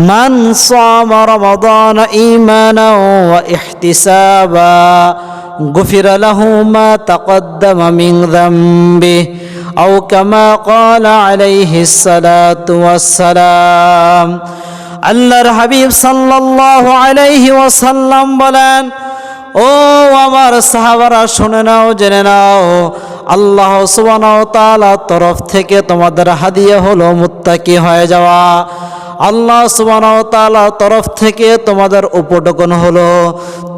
মান সামা রমাদান ঈমানান ওয়া ইহতিসাবা গুফিরা লাহু মা তাকদ্দামা মিন যামবিহি আও কামা ক্বালা আলাইহিস সালাতু ওয়াস সালাম। আল্লাহর হাবিব সাল্লাল্লাহু আলাইহি ওয়াসাল্লাম বলেন, ও আমার সাহাবারা শুনে নাও, জেনে নাও, আল্লাহ সুবহানাহু ওয়া তাআলার তরফ থেকে তোমাদের হাদিয়া হলো মুত্তাকি হয়ে যাওয়া। আল্লাহ সুবহানাহু ওয়া তাআলার তরফ থেকে তোমাদের উপঢৌকন হলো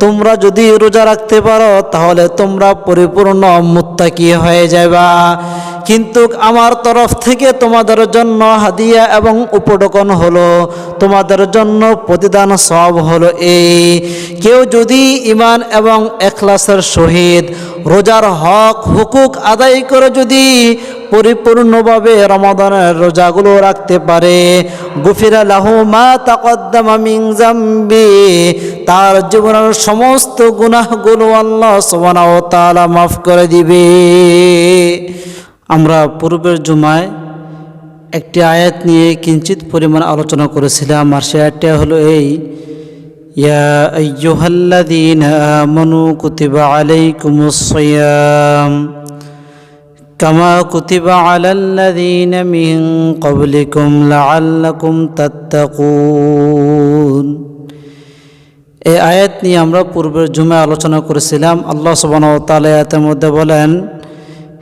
তোমরা যদি রোজা রাখতে পারো তাহলে তোমরা পরিপূর্ণ মুত্তাকি হয়ে যাবা। কিন্তু আমার তরফ থেকে তোমাদের জন্য হাদিয়া এবং উপঢৌকন হলো, তোমাদের জন্য প্রতিদান সওয়াব হলো এই, কেউ যদি ঈমান এবং ইখলাসের সহিত রোজার হক হুকুক আদায় করে যদি পরিপূর্ণভাবে রমাদানের রোজাগুলো রাখতে পারে, গুফিরা লাহু মা তাকদ্দামা মিন যামবি, তার জীবনের সমস্ত গুনাহগুলো আল্লাহ সুবহানাহু ওয়া তাআলা মাফ করে দিবে। আমরা পূর্বের জুমায় একটি আয়াত নিয়ে কিঞ্চিত পরিমাণ আলোচনা করেছিলাম, আর সে আয়াতটা হলো এই, ইয়া আইয়ুহাল্লাযীনা আমানু কুতিবা আলাইকুমুস সিয়াম কামা কুতিবা আলাল্লাযীনা মিন ক্বাবলিকুম লাআল্লাকুম তাত্তাকুন। এই আয়াত নিয়ে আমরা পূর্বের জুমায় আলোচনা করেছিলাম। আল্লাহ সুবহানাহু ওয়া তাআলা আয়াতের মধ্যে বলেন,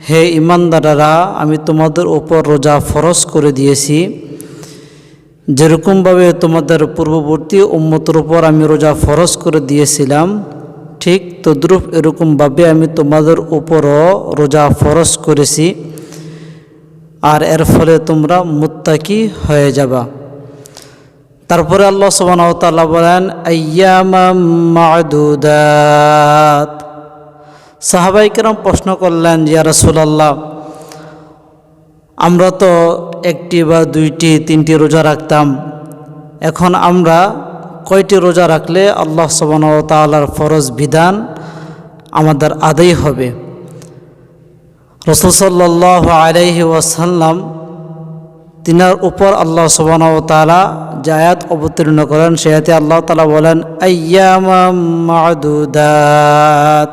হে ঈমানদাররা, আমি তোমাদের উপর রোজা ফরজ করে দিয়েছি, যেরকমভাবে তোমাদের পূর্ববর্তী উম্মতের উপর আমি রোজা ফরজ করে দিয়েছিলাম, ঠিক তদ্রূপ এরকমভাবে আমি তোমাদের উপরও রোজা ফরজ করেছি, আর এর ফলে তোমরা মুত্তাকি হয়ে যাবা। তারপরে আল্লাহ সুবহানাহু ওয়া তাআলা বলেন, আইয়ামাম মা'দুদাত। সাহাবায়ে কেরাম প্রশ্ন করলেন, ইয়া রাসূলুল্লাহ, আমরা তো একটি বা দুইটি তিনটি রোজা রাখতাম, এখন আমরা কয়টি রোজা রাখলে আল্লাহ সুবহানাহু ওয়া তাআলার ফরজ বিধান আমাদের আদায় হবে? রাসূল সাল্লাল্লাহু আলাইহি ওয়াসাল্লাম তিনার উপর আল্লাহ সুবহানাহু ওয়া তাআলা যে আয়াত অবতীর্ণ করেন, সে আয়াতে আল্লাহ তাআলা বলেন, আইয়ামাম মা'দুদাত।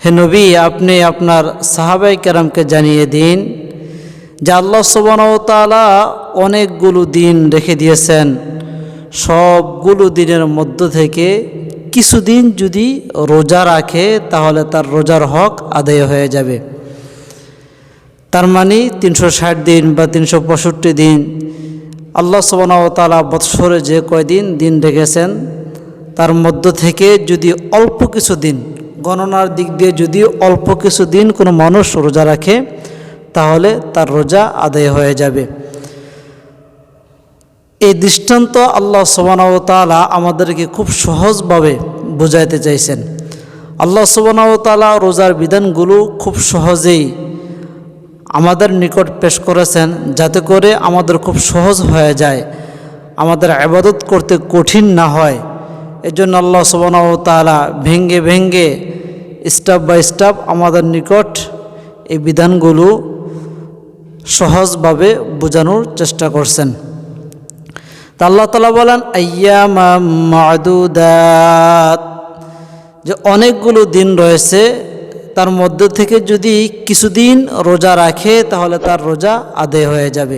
হে নবী, আপনি আপনার সাহাবায়ে কেরামকে জানিয়ে দিন যে আল্লাহ সুবহানাহু ওয়া তাআলা অনেকগুলো দিন রেখে দিয়েছেন, সবগুলো দিনের মধ্য থেকে কিছু দিন যদি রোজা রাখে তাহলে তার রোজার হক আদায় হয়ে যাবে। তার মানে 360 দিন বা 365 দিন আল্লাহ সুবহানাহু ওয়া তাআলা বৎসরে যে কয়দিন দিন রেখেছেন তার মধ্য থেকে যদি অল্প কিছু দিন, গণনার দিক দিয়ে যদি অল্প কিছু দিন কোনো মানুষ রোজা রাখে তাহলে তার রোজা আদায় হয়ে যাবে। এই দৃষ্টান্ত আল্লাহ সুবহানাহু ওয়া তাআলা আমাদেরকে খুব সহজভাবে বোঝাইতে চাইছেন। আল্লাহ সুবহানাহু ওয়া তাআলা রোজার বিধানগুলো খুব সহজেই আমাদের নিকট পেশ করেছেন, যাতে করে আমাদের খুব সহজ হয়ে যায়, আমাদের ইবাদত করতে কঠিন না হয়। এজন্য আল্লাহ সুবহানাহু ওয়া তাআলা ভেঙ্গে ভেঙ্গে স্টেপ বাই স্টেপ আমাদের নিকট এই বিধানগুলো সহজভাবে বোঝানোর চেষ্টা করছেন। তা আল্লাহ তাআলা বলেন, আইয়ামাম মা'দুদাত, যে অনেকগুলো দিন রয়েছে, তার মধ্য থেকে যদি কিছুদিন রোজা রাখে তাহলে তার রোজা আদায় হয়ে যাবে।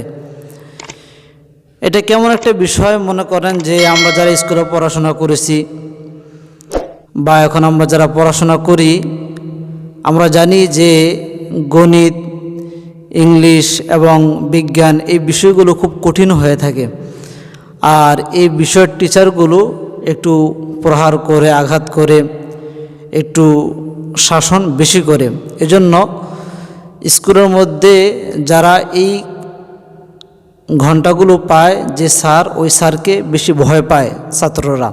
এটা কেমন একটা বিষয়, মনে করেন যে আমরা যারা স্কুলে পড়াশোনা করেছি বা এখন আমরা যারা পড়াশোনা করি, আমরা জানি যে গণিত, ইংলিশ এবং বিজ্ঞান এই বিষয়গুলো খুব কঠিন হয়ে থাকে, আর এই বিষয়ের টিচারগুলো একটু প্রহার করে, আঘাত করে, একটু শাসন বেশি করে। এজন্য স্কুলের মধ্যে যারা এই ঘন্টাগুলো পায়, যে স্যার, ওই স্যারকে বেশি ভয় পায় ছাত্ররা।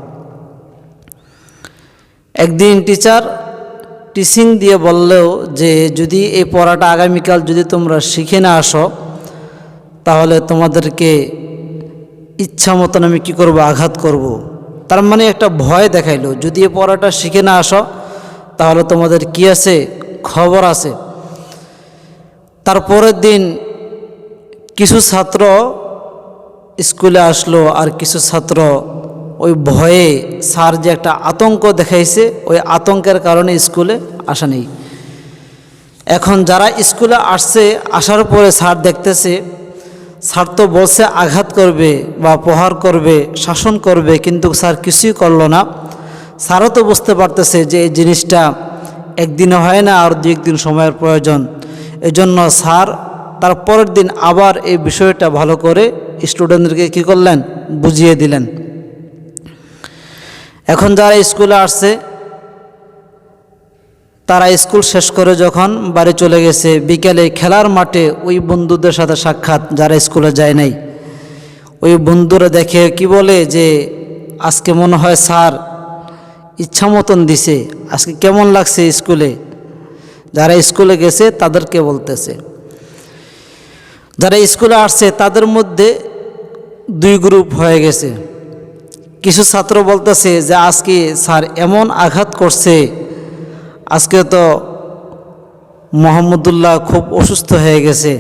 একদিন টিচার টিচিং দিয়ে বললেও যে যদি এই পড়াটা আগামীকাল যদি তোমরা শিখে না আসো তাহলে তোমাদেরকে ইচ্ছা মতন আমি কী করবো, আঘাত করব। তার মানে একটা ভয় দেখাইলো, যদি এই পড়াটা শিখে না আসো তাহলে তোমাদের কি আছে, খবর আছে। তারপরের দিন কিছু ছাত্র স্কুলে আসলো, আর কিছু ছাত্র ওই ভয়ে স্যার যে একটা আতঙ্ক দেখাইছে ওই আতঙ্কের কারণে স্কুলে আসা নেই। এখন যারা স্কুলে আসছে, আসার পরে স্যার দেখতেছে স্যার তো বলছে আঘাত করবে বা প্রহার করবে, শাসন করবে, কিন্তু স্যার কিছুই করলো না। স্যারও তো বুঝতে পারতেছে যে এই জিনিসটা একদিনে হয় না, আর দু একদিন সময়ের প্রয়োজন। এজন্য স্যার তার পরের দিন আবার এই বিষয়টা ভালো করে স্টুডেন্টদেরকে কী করলেন, বুঝিয়ে দিলেন। এখন যারা স্কুলে আসছে তারা স্কুল শেষ করে যখন বাড়ি চলে গেছে, বিকেলে খেলার মাঠে ওই বন্ধুদের সাথে সাক্ষাৎ, যারা স্কুলে যায় নাই। ওই বন্ধুরা দেখে কি বলে যে আজকে মনে হয় স্যার ইচ্ছা মতন দিছে, আজকে কেমন লাগছে স্কুলে। যারা স্কুলে গেছে তাদেরকে বলতেছে। যারা স্কুলে আসছে তাদের মধ্যে দুই গ্রুপ হয়ে গেছে। কিছু ছাত্র বলতেছে যে আজকে স্যার এমন আঘাত করছে, আজকে তো মোহাম্মদুল্লাহ খুব অসুস্থ হয়ে গেছে,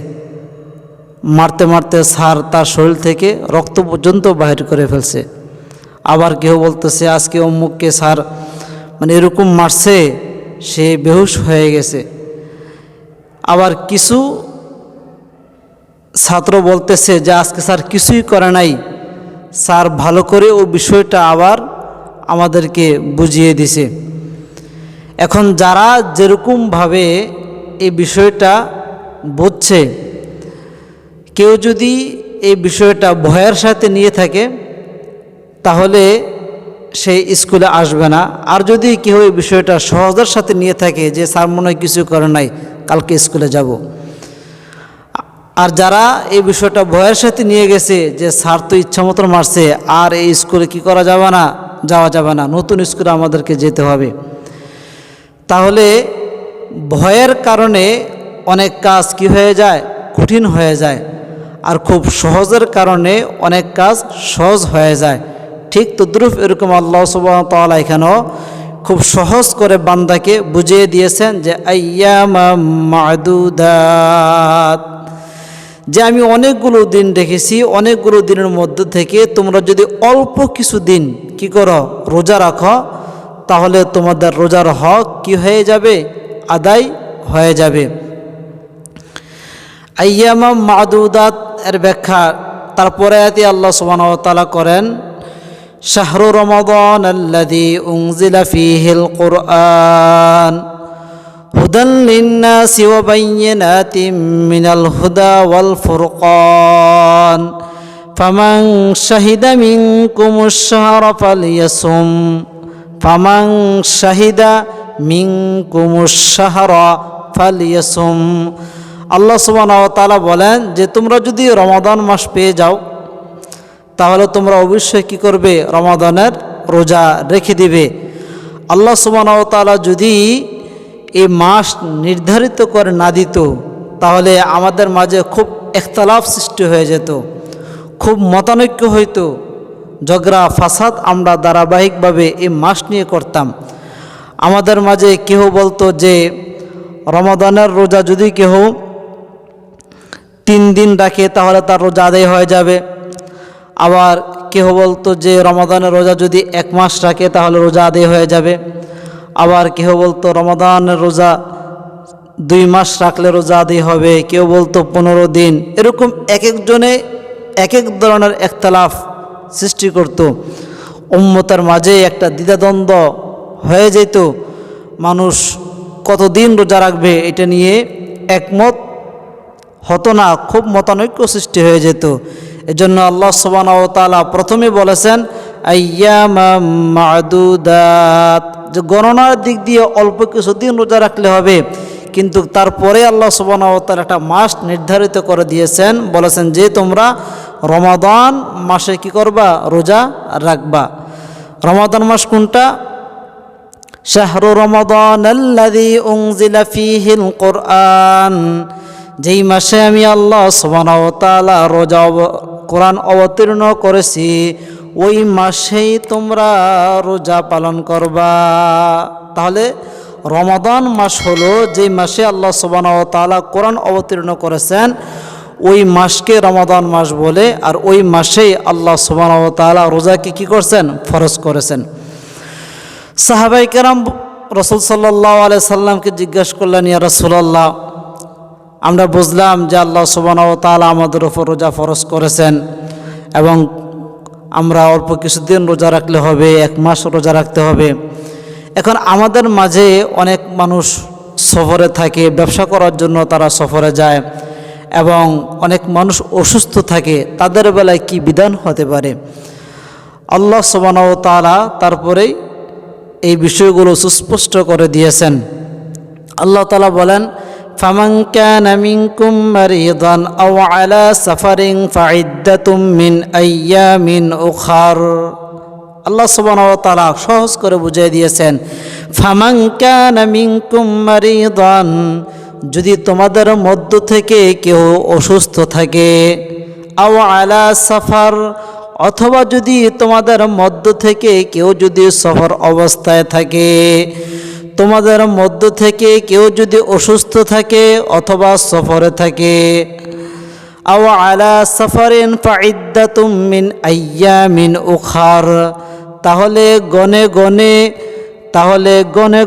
মারতে মারতে স্যার তার শরীর থেকে রক্ত পর্যন্ত বাহির করে ফেলছে। আবার কেউ বলতেছে আজকে অমুককে স্যার মানে এরকম মারছে সে বেহুশ হয়ে গেছে। আবার কিছু ছাত্র বলতেছে যে আজকে স্যার কিছুই করে নাই, স্যার ভালো করে ও বিষয়টা আবার আমাদেরকে বুঝিয়ে দিছে। এখন যারা যেরকমভাবে এই বিষয়টা বুঝছে, কেউ যদি এই বিষয়টা ভয়ের সাথে নিয়ে থাকে তাহলে সে স্কুলে আসবে না। আর যদি কেউ এই বিষয়টা সহজের সাথে নিয়ে থাকে যে স্যার মনে হয় কিছু করে নাই, কালকে স্কুলে যাব। আর যারা এই বিষয়টা ভয়ের সাথে নিয়ে গেছে যে স্যার তো ইচ্ছা মতো মারছে, আর এই স্কুলে কি করা যাবে না, যাওয়া যাবে না, নতুন স্কুলে আমাদেরকে যেতে হবে, তাহলে ভয়ের কারণে অনেক কাজ কি হয়ে যায়, কঠিন হয়ে যায়। আর খুব সহজের কারণে অনেক কাজ সহজ হয়ে যায়। ঠিক তদ্রুপ এরকম আল্লাহ সুবহানাহু ওয়া তাআলা এখানেও খুব সহজ করে বান্দাকে বুঝিয়ে দিয়েছেন যে আইয়ামাম মা'দুদাত, যে আমি অনেকগুলো দিন রেখেছি, অনেকগুলো দিনের মধ্যে থেকে তোমরা যদি অল্প কিছু দিন কি করো, রোজা রাখো, তাহলে তোমাদের রোজার হক কি হয়ে যাবে, আদায় হয়ে যাবে। আইয়ামাম মা'দুদাত এর ব্যাখ্যা তারপরে আয়াতে আল্লাহ সুবহানাহু ওয়া তাআলা করেন শাহরু রমাদান আল্লাযী উনজিলা ফীহিল কুরআন হুদান লিন-নাসি ওয়া বায়্যিনাতিম মিনাল হুদা ওয়াল ফুরকান ফামান শাহিদা মিনকুমুশ শাহরা ফালইয়াসুম ফামান শাহিদা মিনকুমুশ শাহরা ফালইয়াসুম। আল্লাহ সুবহানাহু ওয়া তাআলা বলেন যে তোমরা যদি রমাদান মাস পেয়ে যাও তাহলে তোমরা অবশ্যই কি করবে, রমাদানের রোজা রেখে দিবে। আল্লাহ সুবহানাহু ওয়া তাআলা যদি এই মাস নির্ধারিত করে না দিত তাহলে আমাদের মাঝে খুব ইখতিলাফ সৃষ্টি হয়ে যেত, খুব মতানৈক্য হইতো, ঝগড়া ফাসাদ আমরা ধারাবাহিকভাবে এই মাস নিয়ে করতাম। আমাদের মাঝে কেউ বলতো যে রমাদানের রোজা যদি কেউ 3 দিন রাখে তাহলে তার রোজা আদায় হয়ে যাবে। আবার কেউ বলতো যে রমাদানের রোজা যদি 1 মাস রাখে তাহলে রোজা আদায় হয়ে যাবে। আবার কেউ বলতো রমাদানের রোজা 2 মাস রাখলে রোজা আদায় হবে। কেউ বলতো 15 দিন। এরকম এক একজনে এক এক ধরনের ইখতিলাফ সৃষ্টি করত। উম্মতের মাঝে একটা দ্বিধাদ্বন্দ্ব হয়ে যেত, মানুষ কতদিন রোজা রাখবে এটা নিয়ে একমত হতো না, খুব মতানৈক্য সৃষ্টি হয়ে যেত। এজন্য আল্লাহ সুবহানাহু ওয়া তাআলা প্রথমে বলেছেন আইয়ামাম মা'দুদাত, যে গণনার দিক দিয়ে অল্প কিছুদিন রোজা রাখলে হবে, কিন্তু তারপরে আল্লাহ সুবহানাহু ওয়া তাআলা একটা মাস নির্ধারিত করে দিয়েছেন, বলেছেন যে তোমরা রমাদান মাসে কি করবা, রোজা রাখবা। রমাদান মাস কোনটা? শাহরু রমাদান আল্লাযী উনজিলা ফীহিল কুরআন, যেই মাসে আমি আল্লাহ সুবহানাহু ওয়া তাআলা রোজা কোরআন অবতীর্ণ করেছি ওই মাসেই তোমরা রোজা পালন করবা। তাহলে রমাদান মাস হলো যেই মাসে আল্লাহ সুবহানাহু ওয়া তাআলা কোরআন অবতীর্ণ করেছেন, ওই মাসকে রমাদান মাস বলে, আর ওই মাসেই আল্লাহ সুবহানাহু ওয়া তাআলা রোজাকে কি করছেন? ফরজ করেছেন। সাহাবায়ে কেরাম রাসূল সাল্লাল্লাহু আলাইহি সাল্লামকে জিজ্ঞাসা করলেন, ইয়া রাসূলুল্লাহ, আমরা বুঝলাম যে আল্লাহ সুবহানাহু ওয়া তাআলা আমাদের উপর রোজা ফরজ করেছেন এবং আমরা অল্প কিছুদিন রোজা রাখলে হবে, 1 মাস রোজা রাখতে হবে। এখন আমাদের মাঝে অনেক মানুষ সফরে থাকে, ব্যবসা করার জন্য তারা সফরে যায়, এবং অনেক মানুষ অসুস্থ থাকে, তাদের বেলায় কি বিধান হতে পারে? আল্লাহ সুবহানাহু ওয়া তাআলা তারপরেই এই বিষয়গুলো সুস্পষ্ট করে দিয়েছেন। আল্লাহ তাআলা বলেন, ফামান কানা মিনকুম মারিদান আও আলা সাফারিন ফাইদ্দাতুম মিন আইয়ামিন উখার। আল্লাহ সুবহানাহু ওয়া তাআলা সহজ করে বুঝিয়ে দিয়েছেন, ফামান কানা মিনকুম মারিদান, যদি তোমাদের মধ্য থেকে কেউ অসুস্থ থাকে, আও আলা সাফার, অথবা যদি তোমাদের মধ্য থেকে কেউ যদি সফর অবস্থায় থাকে, তোমাদের মধ্য থেকে কেউ যদি অসুস্থ থাকে অথবা সফরে থাকে, আও আলা সাফারিন ফাইদ্দাতুম মিন আইয়ামিন উখার, তাহলে গনে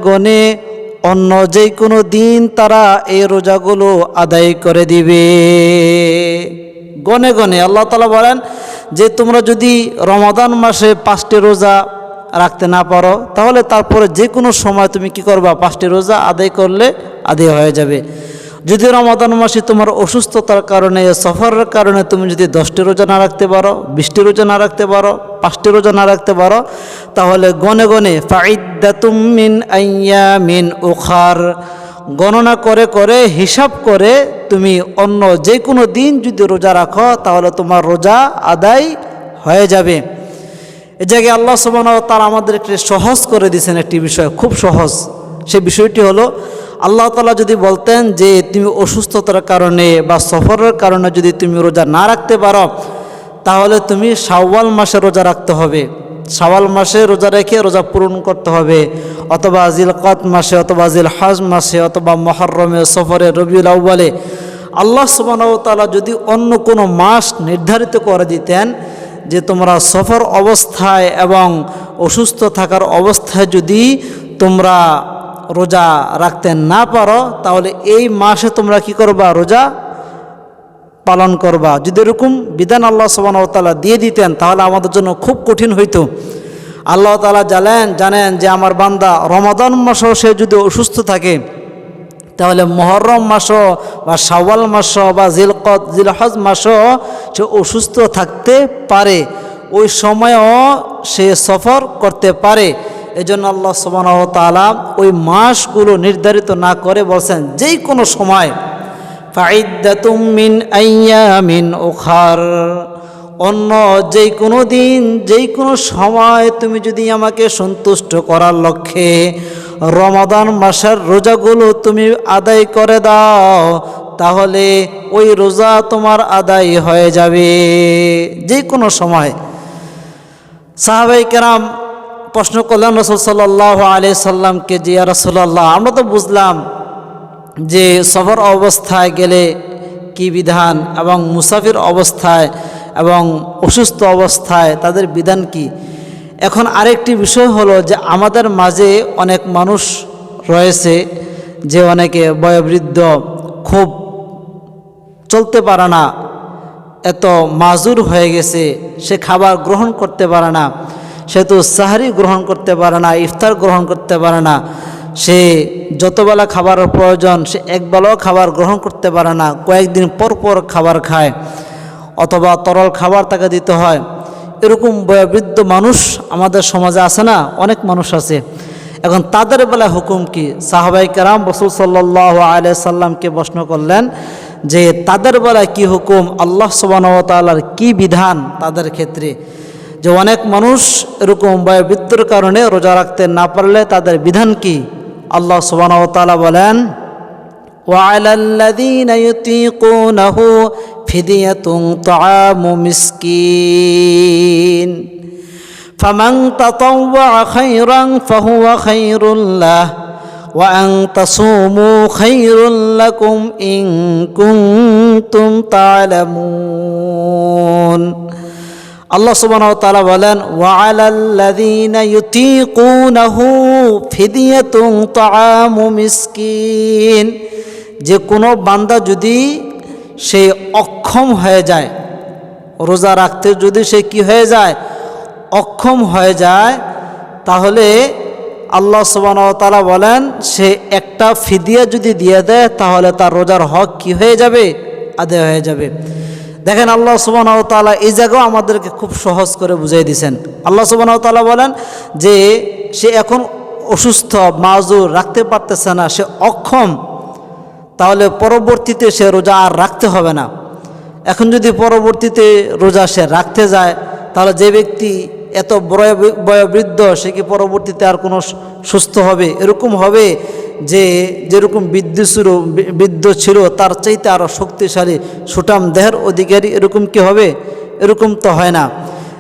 গনে অন্য যে কোনো দিন তারা এই রোজাগুলো আদায় করে দিবে। গনে গনে আল্লাহ তাআলা বলেন যে তোমরা যদি রমাদান মাসে 5টি রোজা রাখতে না পারো, তাহলে তারপরে যে কোনো সময় তুমি কি করবা? 5টি রোজা আদায় করলে আদায় হয়ে যাবে। যদি রমাদান মাসে তোমার অসুস্থতার কারণে, সফরের কারণে তুমি যদি 10টি রোজা না রাখতে পারো, 20টি রোজা না রাখতে পারো, 5টি রোজা না রাখতে পারো, তাহলে গনে গনে ফাইদ্দাতুম মিন আইয়ামিন উখার, গণনা করে করে হিসাব করে তুমি অন্য যে কোনো দিন যদি রোজা রাখো, তাহলে তোমার রোজা আদায় হয়ে যাবে। এই জায়গায় আল্লাহ সুবহানাহু ওয়া তাআলা আমাদেরকে সহজ করে দিয়েছেন একটি বিষয়, খুব সহজ। সেই বিষয়টি হলো, আল্লাহ তাআলা যদি বলতেন যে তুমি অসুস্থতার কারণে বা সফরের কারণে যদি তুমি রোজা না রাখতে পারো, তাহলে তুমি শাওয়াল মাসে রোজা রাখতে হবে, শাওয়াল মাসে রোজা রেখে রোজা পূরণ করতে হবে, অথবা জিলকদ মাসে, অথবা জিলহজ মাসে, অথবা মুহররমে, সফরে, রবিউল আউয়ালে। আল্লাহ সুবহানাহু ওয়া তাআলা যদি অন্য কোনো মাস নির্ধারিত করে দিতেন যে তোমরা সফর অবস্থায় এবং অসুস্থ থাকার অবস্থায় যদি তোমরা রোজা রাখতে না পারো, তাহলে এই মাসে তোমরা কি করবা? রোজা পালন করবা। যদি এরকম বিধান আল্লাহ সুবহানাহু ওয়া তাআলা দিয়ে দিতেন, তাহলে আমাদের জন্য খুব কঠিন হইতো। আল্লাহ তাআলা জানেন যে আমার বান্দা রমাদান মাসও সে যদি অসুস্থ থাকে, তাহলে মুহররম মাসও বা শাওয়াল মাসও বা জিলকদ, জিলহজ মাসও সে অসুস্থ থাকতে পারে, ওই সময়ও সে সফর করতে পারে। এজন্য আল্লাহ সুবহানাহু ওয়া তাআলা ওই মাসগুলো নির্ধারিত না করে বলছেন যেই কোনো সময়, ফাইদ্দাতুম মিন আইয়ামিন উখার, অন্য যেই কোনো দিন, যেই কোনো সময় তুমি যদি আমাকে সন্তুষ্ট করার লক্ষ্যে রমাদান মাসের রোজাগুলো তুমি আদায় করে দাও, তাহলে ওই রোজা তোমার আদায় হয়ে যাবে যে কোনো সময়। সাহাবায়ে কেরাম প্রশ্ন করলেন রাসূল সাল্লাল্লাহু আলাইহি সাল্লামকে, যে ইয়া রাসূলুল্লাহ, আমরা তো বুঝলাম যে সফর অবস্থায় গেলে কি বিধান, এবং মুসাফির অবস্থায় এবং অসুস্থ অবস্থায় তাদের বিধান কি। এখন আরেকটি বিষয় হলো যে আমাদের মাঝে অনেক মানুষ রয়েছে যে অনেকে বয়োবৃদ্ধ, খুব চলতে পারে না, এত মাজুর হয়ে গেছে, সে খাবার গ্রহণ করতে পারে না, সে তো সাহারি গ্রহণ করতে পারে না, ইফতার গ্রহণ করতে পারে না, সে যতবেলা খাবারের প্রয়োজন সে একবেলাও খাবার গ্রহণ করতে পারে না, কয়েকদিন পর পর খাবার খায়, অথবা তরল খাবার তাকে দিতে হয়। এরকম বয়োবৃদ্ধ মানুষ আমাদের সমাজে আছে না, অনেক মানুষ আছে। এখন তাদের বেলায় হুকুম কি? সাহাবায়ে কেরাম রাসূল সাল্লাল্লাহু আলাইহি সাল্লামকে প্রশ্ন করলেন যে তাদের বেলায় কি হুকুম, আল্লাহ সুবহানাহু ওয়া তাআলার কি বিধান তাদের ক্ষেত্রে। যে অনেক মানুষ এরকম বয়োবৃদ্ধর কারণে রোজা রাখতে না পারলে তাদের বিধান কি? আল্লাহ সুবহানাহু ওয়া তাআলা বলেন, وعلى الذين يطيقونه فدية طعام مسكين فمن تطوع خيرا فهو خير له وأن تصوموا خير لكم إن كنتم تعلمون আল্লাহ সুবহানাহু ওয়া তাআলা বলেন ওয়ালাল্লাযীনা ইউতীকুনাহু ফিদিয়াতুন তাআমু মিসকিন, যে কোনো বান্দা যদি সে অক্ষম হয়ে যায়, রোজা রাখতে যদি সে কি হয়ে যায়, অক্ষম হয়ে যায়, তাহলে আল্লাহ সুবহানাহু ওয়া তাআলা বলেন সে একটা ফিদিয়া যদি দিয়ে দেয় তাহলে তার রোজার হক কি হয়ে যাবে, আদায় হয়ে যাবে। দেখেন আল্লাহ সুবহানাহু ওয়া তাআলা এই জায়গাও আমাদেরকে খুব সহজ করে বুঝিয়ে দিয়েছেন। আল্লাহ সুবহানাহু ওয়া তাআলা বলেন যে সে এখন অসুস্থ, মাযুর, রাখতে পারতেছে না, সে অক্ষম, তাহলে পরবর্তীতে সে রোজা আর রাখতে হবে না। এখন যদি পরবর্তীতে রোজা সে রাখতে যায়, তাহলে যে ব্যক্তি এত বয়োবৃদ্ধ সে কি পরবর্তীতে আর কোনো সুস্থ হবে? এরকম হবে যে যেরকম বৃদ্ধ ছিল তার চাইতে আরও শক্তিশালী সুঠাম দেহের অধিকারী, এরকম কি হবে? এরকম তো হয় না।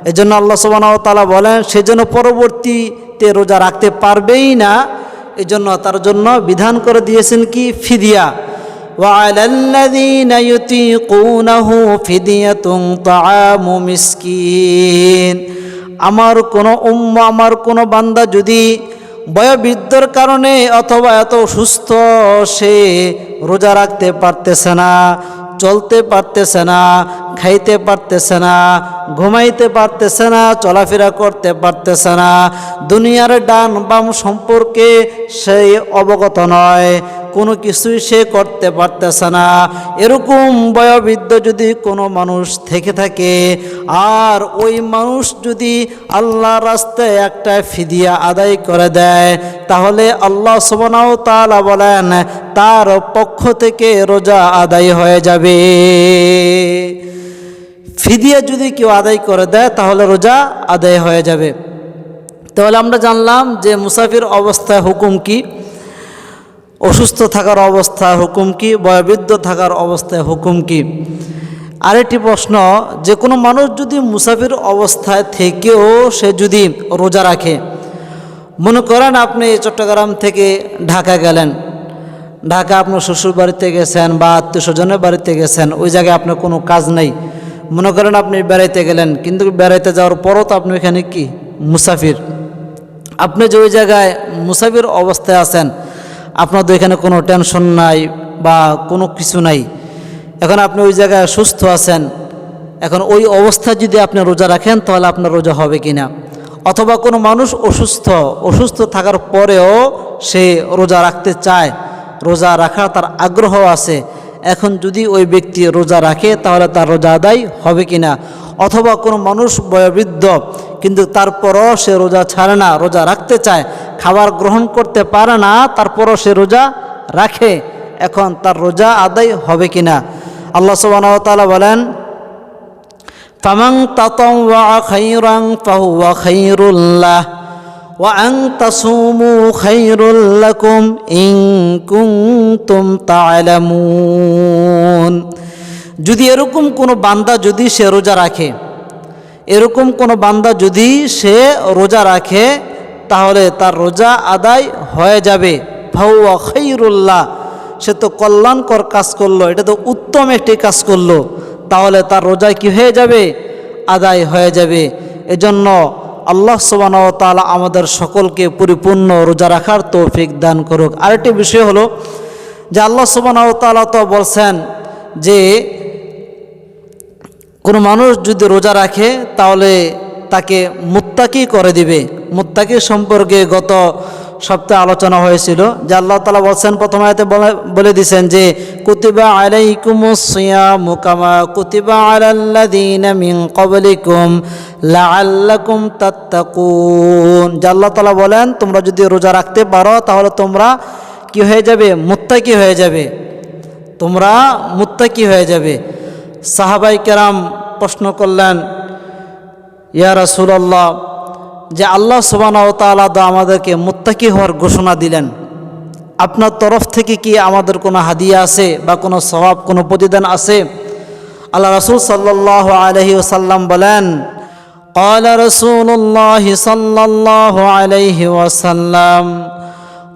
এই জন্য আল্লাহ সুবহানাহু ওয়া তাআলা বলেন সে যেন পরবর্তীতে রোজা রাখতে পারবেই না, এই জন্য তার জন্য বিধান করে দিয়েছেন কি, ফিদিয়া। ওয়ালাল্লাযীনা ইউতীকুনাহু ফিদিয়াতুন তাআমু মিসকিন, আমার কোনো উম্মাহ, আমার কোনো বান্দা যদি বয়োবৃদ্ধর কারণে অথবা এত সুস্থ সে রোজা রাখতে পারতেছে না, চলতে পারতেছে না, খাইতে পারতেছে না, ঘুমাইতে পারতেছে না, চলাফেরা করতে পারতেছে না, দুনিয়ার ডান বাম সম্পর্কে সে অবগত নয়, কোনো কিছুই সে করতে পারতেছে না, এরকম বয়োবৃদ্ধ যদি কোনো মানুষ থেকে থাকে, আর ওই মানুষ যদি আল্লাহর রাস্তায় একটা ফিদিয়া আদায় করে দেয়, তাহলে আল্লাহ সুবহানাহু ওয়া তাআলা বলেন তার পক্ষ থেকে রোজা আদায় হয়ে যাবে। ফিদিয়া যদি কেউ আদায় করে দেয় তাহলে রোজা আদায় হয়ে যাবে। তাহলে আমরা জানলাম যে মুসাফির অবস্থায় হুকুম কি, অসুস্থ থাকার অবস্থায় হুকুম কি, বয়োবৃদ্ধ থাকার অবস্থায় হুকুম কি। আরেকটি প্রশ্ন, যে কোনো মানুষ যদি মুসাফির অবস্থায় থেকেও সে যদি রোজা রাখে, মনে করেন আপনি চট্টগ্রাম থেকে ঢাকা গেলেন, ঢাকা আপনার শ্বশুর বাড়িতে গেছেন বা আত্মীয় স্বজনের বাড়িতে গেছেন, ওই জায়গায় আপনার কোনো কাজ নেই, মনে করেন আপনি বেড়াইতে গেলেন, কিন্তু বেড়াইতে যাওয়ার পরও তো আপনি এখানে কি মুসাফির। আপনি যে ওই জায়গায় মুসাফির অবস্থায় আছেন, আপনার তো এখানে কোনো টেনশন নাই বা কোনো কিছু নাই, এখন আপনি ওই জায়গায় সুস্থ আছেন, এখন ওই অবস্থায় যদি আপনি রোজা রাখেন তাহলে আপনার রোজা হবে কি না? অথবা কোনো মানুষ অসুস্থ থাকার পরেও সে রোজা রাখতে চায়, রোজা রাখার তার আগ্রহ আছে, এখন যদি ওই ব্যক্তি রোজা রাখে তাহলে তার রোজা আদায় হবে কি না? অথবা কোনো মানুষ বয়োবৃদ্ধ কিন্তু তারপরও সে রোজা ছাড়ে না, রোজা রাখতে চায়, খাবার গ্রহণ করতে পারে না, তারপরও সে রোজা রাখে, এখন তার রোজা আদায় হবে কি না? আল্লাহ সুবহানাহু ওয়া তাআলা বলেন ফামান তাতাওয়া খায়রান ফাহুয়া খায়রুল লাহ ওয়া আন তাসুমু খায়রুল লাকুম ইন কুনতুম তা'লামুন। যদি এরকম কোনো বান্দা যদি সে রোজা রাখে, এরকম কোনো বান্দা যদি সে রোজা রাখে তাহলে তার রোজা আদায় হয়ে যাবে। ফাহুয়া খায়রুল লাহ, সে তো কল্যাণকর কাজ করলো, এটা তো উত্তম একটি কাজ করলো, তাহলে তার রোজা কি হয়ে যাবে? আদায় হয়ে যাবে। এজন্য আল্লাহ সুবহানাহু ওয়া তাআলা আমাদের সকলকে পরিপূর্ণ রোজা রাখার তৌফিক দান করুক। আরেকটি বিষয় হলো যে আল্লাহ সুবহানাহু ওয়া তাআলা তো বলছেন যে কোনো মানুষ যদি রোজা রাখে তাহলে তাকে মুত্তাকি করে দিবে। মুত্তাকি সম্পর্কে গত সপ্তাহে আলোচনা হয়েছিল যে আল্লাহ তাআলা বলছেন, প্রথম আয়াতে বলে দিয়েছেন যে কুতিবা আলাইকুমুস সিয়ামু কামা কুতিবা আলাল্লাযীনা মিন ক্বাবলিকুম লাআল্লাকুম তাত্তাকুন। যে আল্লাহ তাআলা বলেন তোমরা যদি রোজা রাখতে পারো তাহলে তোমরা কি হয়ে যাবে? মুত্তাকি হয়ে যাবে, তোমরা মুত্তাকি হয়ে যাবে। সাহাবাই কেরাম প্রশ্ন করলেন, ইয়া রাসূলুল্লাহ, যে আল্লাহ সুবহানাহু ওয়া তাআলা তো আমাদেরকে মুত্তাকি হওয়ার ঘোষণা দিলেন, আপনার তরফ থেকে কি আমাদের কোনো হাদিয়া আছে বা কোনো সওয়াব, কোনো প্রতিদান আছে? আল্লাহ রাসূল সাল্লাল্লাহু আলাইহি ওয়াসাল্লাম বলেন, ক্বালা রাসূলুল্লাহ সাল্লাল্লাহু আলাইহি ওয়াসাল্লাম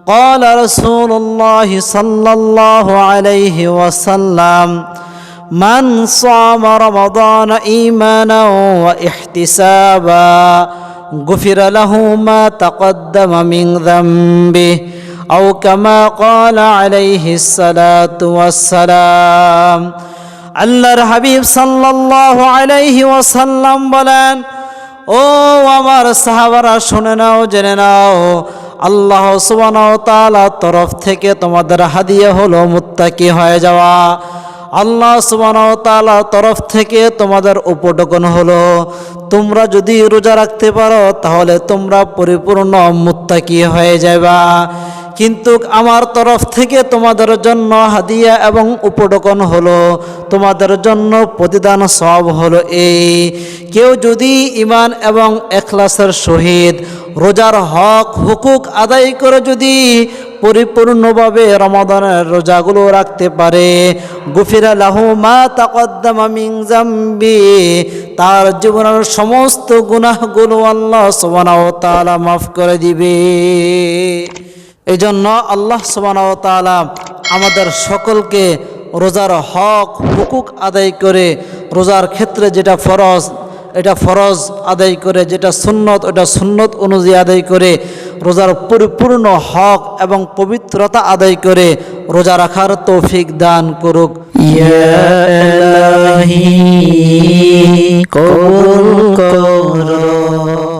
قال رسول الله صلى الله عليه وسلم من صام رمضان إيمانا واحتسابا غفر له ما تقدم من ذنبه أو كما قال عليه الصلاة والسلام আল্লাহর হাবিব সাল্লাল্লাহু আলাইহি ওয়াসাল্লাম বলেন, ও আমার সাহাবারা শুনে নাও, জেনে নাও, আল্লাহ সুবহানাহু ওয়া তাআলার তরফ থেকে তোমাদের হাদিয়া হলো মুত্তাকি হয়ে যাওয়া। আল্লাহ সুবহানাহু ওয়া তাআলার তরফ থেকে তোমাদের উপঢৌকন হলো তোমরা যদি রোজা রাখতে পারো তাহলে তোমরা পরিপূর্ণ মুত্তাকি হয়ে যাবা। কিন্তু আমার তরফ থেকে তোমাদের জন্য হাদিয়া এবং উপঢৌকন হলো, তোমাদের জন্য প্রতিদান সওয়াব হলো এই, কেউ যদি ঈমান এবং ইখলাসের সহিত রোজার হক হুকুক আদায় করে যদি পরিপূর্ণভাবে রমাদানের রোজাগুলো রাখতে পারে, গুফিরা লাহু মা তাকদ্দামা মিন যামবি, তার জীবনের সমস্ত গুনাহগুলো আল্লাহ সুবহানাহু ওয়া তাআলা মাফ করে দিবে। এই জন্য আল্লাহ সুবহানাহু ওয়া তাআলা আমাদের সকলকে রোজার হক হুকুক আদায় করে, রোজার ক্ষেত্রে যেটা ফরজ এটা ফরজ আদায় করে, যেটা সুন্নত ওটা সুন্নত অনুযায়ী আদায় করে, রোজার পরিপূর্ণ হক এবং পবিত্রতা আদায় করে রোজা রাখার তৌফিক দান করুক। ইয়া ইলাহি কবুল করো।